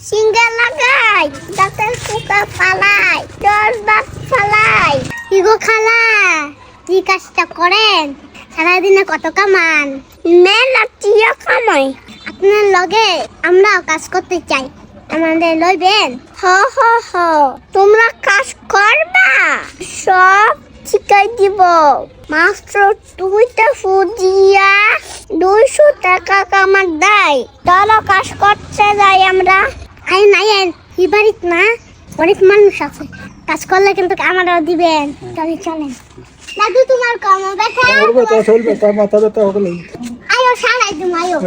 সিঙ্গা লাগাই, দাঁতের পোকা ফালাই, দশ দাঁত ফালাই। কি গো খালা, কি কাজটা করেন? সারাদিনে কত কামান? মেলা টিয়া কামাই। আপনার লগে আমরাও কাজ করতে চাই, আমাদের লইবেন? হ হ হ, তোমরা কাজ করবা, সব শিখাই দিব। মাত্র 2টা ফুজিয়া 200 টাকা কামার দেয়। চলো কাজ করতে যাই আমরা। আই নাই এই বাড়িত না অনেক মানুষ আছে, কাজ করলে কিন্তু আমারও দিবেন। চলে চলেন। দাদু তোমার কম ব্যথা? মাথা ব্যথা হলো। আয়ো সারাই তুমি আয়ো।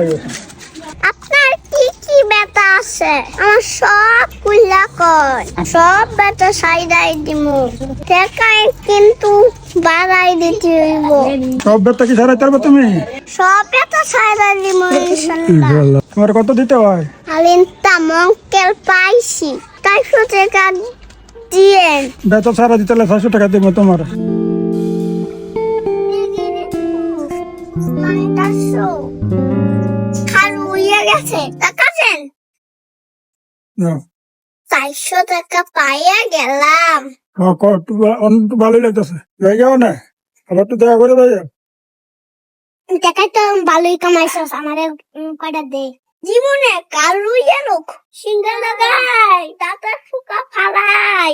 আপনার কি কি ব্যথা আছে? আমার সব কুল্লা কর, সব ব্যথা সাইডাই দিমু। টাকাই কিন্তু বাড়াই দিতে হইব। সব ব্যথা কি সারাইতে পারবে তুমি? সব ব্যথা সাইডাই দিমু ইনশাআল্লাহ। তোমার কত দিতে হয়? আলিন তামঙ্কেল পাইছি 400 টাকা দিয়েন। ব্যথা সারা দিতে হলে 600 টাকা দেবো তোমার। খালু হইয়া গেছে, টাকা দেন। 400 টাকা পাইয়া গেলাম। ভালোই লাগতেছে, জায়গাও না, আবার তো দেখা করে দেয়। টাকা তো ভালোই কামাইছস, আমারে কয়টা দে। জীবনে কালু লোক সিঙ্গা লাগাই, দাঁতের ফুকা ফালাই।